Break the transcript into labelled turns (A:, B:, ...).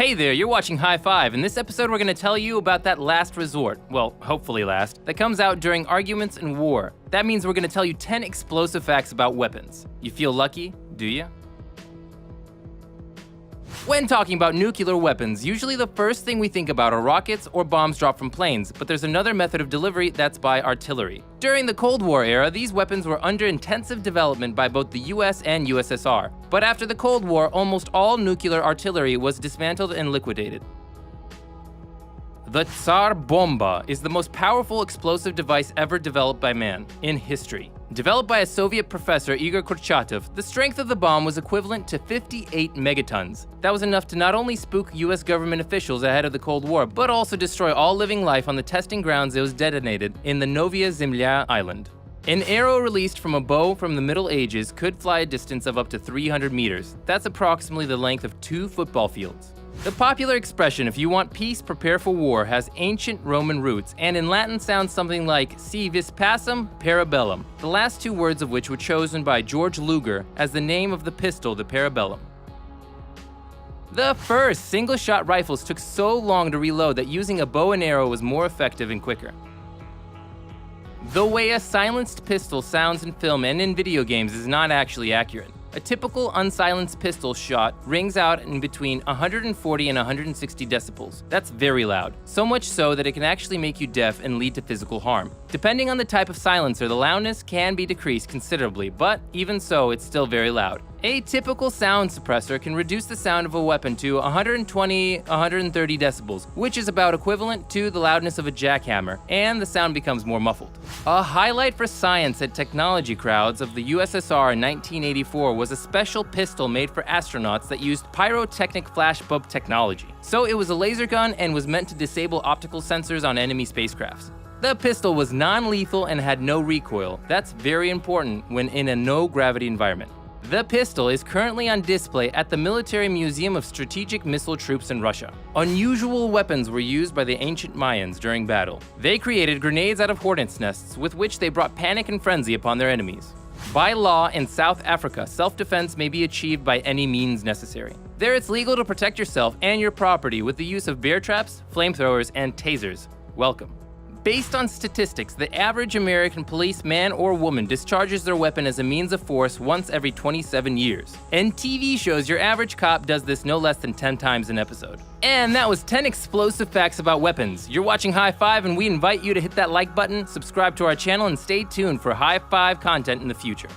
A: Hey there, you're watching High Five. In this episode, we're going to tell you about that last resort, well, hopefully last, that comes out during arguments and war. That means we're going to tell you 10 explosive facts about weapons. You feel lucky, do you? When talking about nuclear weapons, usually the first thing we think about are rockets or bombs dropped from planes, but there's another method of delivery that's by artillery. During the Cold War era, these weapons were under intensive development by both the US and USSR. But after the Cold War, almost all nuclear artillery was dismantled and liquidated. The Tsar Bomba is the most powerful explosive device ever developed by man in history. Developed by a Soviet professor, Igor Kurchatov, the strength of the bomb was equivalent to 58 megatons. That was enough to not only spook US government officials ahead of the Cold War, but also destroy all living life on the testing grounds it was detonated in the Novaya Zemlya island. An arrow released from a bow from the Middle Ages could fly a distance of up to 300 meters. That's approximately the length of 2 football fields. The popular expression, "if you want peace, prepare for war," has ancient Roman roots, and in Latin sounds something like "si vis pacem, para bellum," the last 2 words of which were chosen by George Luger as the name of the pistol, the Parabellum. The first single-shot rifles took so long to reload that using a bow and arrow was more effective and quicker. The way a silenced pistol sounds in film and in video games is not actually accurate. A typical unsilenced pistol shot rings out in between 140 and 160 decibels. That's very loud, so much so that it can actually make you deaf and lead to physical harm. Depending on the type of silencer, the loudness can be decreased considerably, but even so, it's still very loud. A typical sound suppressor can reduce the sound of a weapon to 120-130 decibels, which is about equivalent to the loudness of a jackhammer, and the sound becomes more muffled. A highlight for science and technology crowds of the USSR in 1984 was a special pistol made for astronauts that used pyrotechnic flashbulb technology. So it was a laser gun and was meant to disable optical sensors on enemy spacecrafts. The pistol was non-lethal and had no recoil. That's very important when in a no-gravity environment. The pistol is currently on display at the Military Museum of Strategic Missile Troops in Russia. Unusual weapons were used by the ancient Mayans during battle. They created grenades out of hornets' nests with which they brought panic and frenzy upon their enemies. By law in South Africa, self-defense may be achieved by any means necessary. There it's legal to protect yourself and your property with the use of bear traps, flamethrowers, and tasers. Welcome. Based on statistics, the average American police man or woman discharges their weapon as a means of force once every 27 years. In TV shows, your average cop does this no less than 10 times an episode. And that was 10 explosive facts about weapons. You're watching High Five, and we invite you to hit that like button, subscribe to our channel, and stay tuned for High Five content in the future.